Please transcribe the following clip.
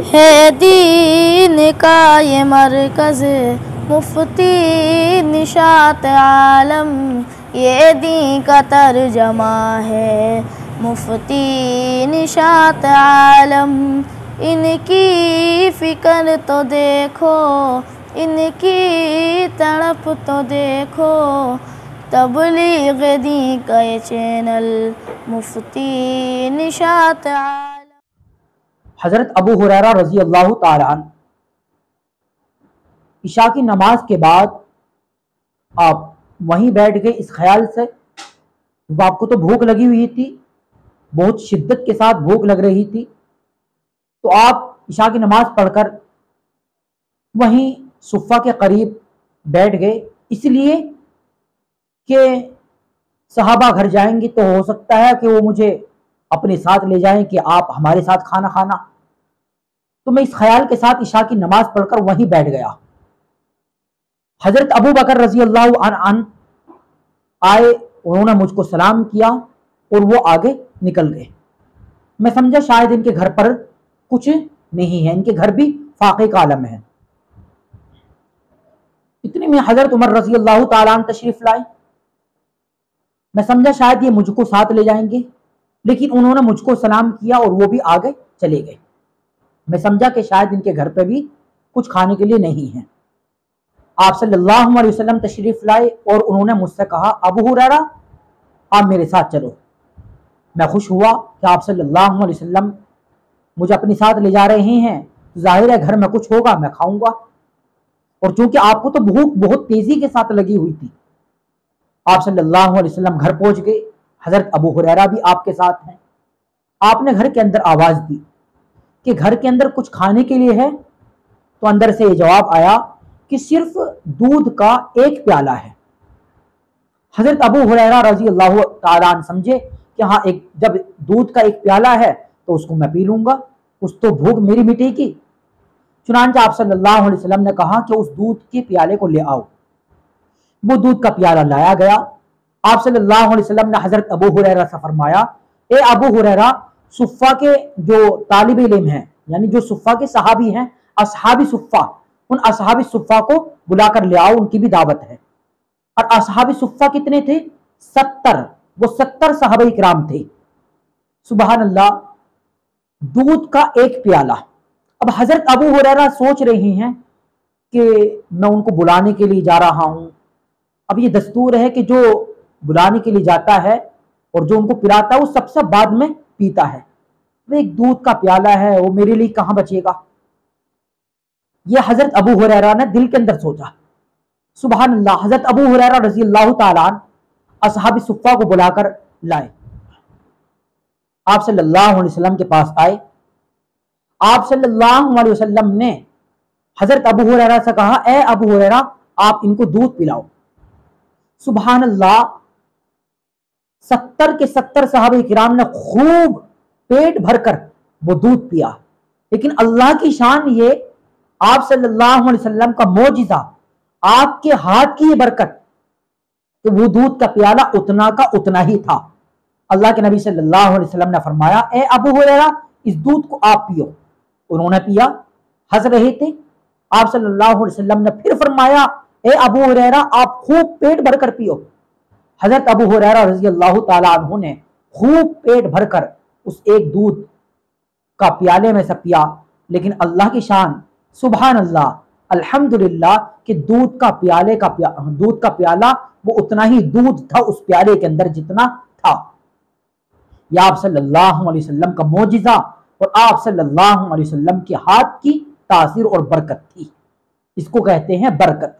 ہے دین کا یہ مرکز مفتی نشاط عالم، یہ دین کا ترجمہ ہے مفتی نشاط عالم۔ ان کی فکر تو دیکھو، ان کی تڑپ تو دیکھو، تبلیغ دین کا یہ چینل مفتی نشاط عالم۔ حضرت ابو ہریرہ رضی اللہ تعالیٰ عنہ عشاء کی نماز کے بعد آپ وہیں بیٹھ گئے اس خیال سے، آپ کو تو بھوک لگی ہوئی تھی، بہت شدت کے ساتھ بھوک لگ رہی تھی، تو آپ عشاء کی نماز پڑھ کر وہیں صفہ کے قریب بیٹھ گئے، اس لیے کہ صحابہ گھر جائیں گے تو ہو سکتا ہے کہ وہ مجھے اپنے ساتھ لے جائیں کہ آپ ہمارے ساتھ کھانا کھانا، تو میں اس خیال کے ساتھ عشاء کی نماز پڑھ کر وہیں بیٹھ گیا۔ حضرت ابو بکر رضی اللہ عنہ آئے، انہوں نے مجھ کو سلام کیا اور وہ آگے نکل گئے۔ میں سمجھا شاید ان کے گھر پر کچھ نہیں ہے، ان کے گھر بھی فاقے کا عالم ہے۔ اتنے میں حضرت عمر رضی اللہ تعالیٰ عنہ تشریف لائے، میں سمجھا شاید یہ مجھ کو ساتھ لے جائیں گے، لیکن انہوں نے مجھ کو سلام کیا اور وہ بھی آگے چلے گئے۔ میں سمجھا کہ شاید ان کے گھر پہ بھی کچھ کھانے کے لیے نہیں ہے۔ آپ صلی اللہ علیہ وسلم تشریف لائے اور انہوں نے مجھ سے کہا، ابو ہریرہ آپ میرے ساتھ چلو۔ میں خوش ہوا کہ آپ صلی اللہ علیہ وسلم مجھے اپنے ساتھ لے جا رہے ہیں، ظاہر ہے گھر میں کچھ ہوگا میں کھاؤں گا، اور چونکہ آپ کو تو بھوک بہت تیزی کے ساتھ لگی ہوئی تھی۔ آپ صلی اللہ علیہ وسلم گھر پہنچ گئے، حضرت ابو ہریرہ بھی آپ کے ساتھ ہیں۔ آپ نے گھر کے اندر آواز دی کہ گھر کے اندر کچھ کھانے کے لیے ہے، تو اندر سے یہ جواب آیا کہ صرف دودھ کا ایک پیالہ ہے۔ حضرت ابو ہریرہ رضی اللہ تعالیٰ عنہ سمجھے کہ ہاں جب دودھ کا ایک پیالہ ہے تو اس کو میں پی لوں گا، اس تو بھوک میری مٹے گی۔ چنانچہ آپ صلی اللہ علیہ وسلم نے کہا کہ اس دودھ کے پیالے کو لے آؤ۔ وہ دودھ کا پیالہ لایا گیا۔ آپ صلی اللہ علیہ وسلم نے حضرت ابو ہریرہ سے فرمایا، اے ابو ہریرہ، صفہ کے جو طالب علم ہیں، یعنی جو صفہ کے صحابی ہیں، اصحاب صفہ، ان اصحاب صفہ کو بلا کر لے آؤ، ان کی بھی دعوت ہے۔ اور اصحاب صفہ کتنے تھے؟ 70، وہ 70 صحابہ کرام تھے۔ سبحان اللہ، دودھ کا ایک پیالہ۔ اب حضرت ابو ہریرہ سوچ رہے ہیں کہ میں ان کو بلانے کے لیے جا رہا ہوں۔ اب یہ دستور ہے کہ جو بلانے کے لیے جاتا ہے اور جو ان کو پلاتا ہے وہ سب سے بعد میں پیتا ہے، وہ ایک دودھ کا پیالہ ہے، وہ میرے لیے کہاں بچے گا؟ یہ حضرت ابو ہریرہ نے دل کے اندر سوچا۔ سبحان اللہ، حضرت ابو ہریرہ رضی اللہ تعالیٰ عنہ اصحاب صفہ کو بلا کر لائے، آپ صلی اللہ علیہ وسلم کے پاس آئے۔ آپ صلی اللہ علیہ وسلم نے حضرت ابو ہریرہ سے کہا، اے ابو ہریرہ آپ ان کو دودھ پلاؤ۔ سبحان اللہ، 70 کے 70 صحابہ کرام نے خوب پیٹ بھر کر وہ دودھ پیا، لیکن اللہ کی شان یہ، آپ صلی اللہ علیہ وسلم کا معجزہ، آپ کے ہاتھ کی یہ برکت کہ وہ دودھ کا پیالہ اتنا کا اتنا ہی تھا۔ اللہ کے نبی صلی اللہ علیہ وسلم نے فرمایا، اے ابو ہریرہ اس دودھ کو آپ پیو۔ انہوں نے پیا، ہنس رہے تھے۔ آپ صلی اللہ علیہ وسلم نے پھر فرمایا، اے ابو ہریرہ آپ خوب پیٹ بھر کر پیو۔ حضرت ابو ہریرہ رضی اللہ تعالیٰ عنہ نے خوب پیٹ بھر کر اس ایک دودھ کا پیالے میں سے پیا، لیکن اللہ کی شان، سبحان اللہ، الحمدللہ کہ دودھ کا پیالہ وہ اتنا ہی دودھ تھا اس پیالے کے اندر جتنا تھا۔ یہ آپ صلی اللہ علیہ وسلم کا معجزہ اور آپ صلی اللہ علیہ وسلم کے ہاتھ کی تاثیر اور برکت تھی۔ اس کو کہتے ہیں برکت۔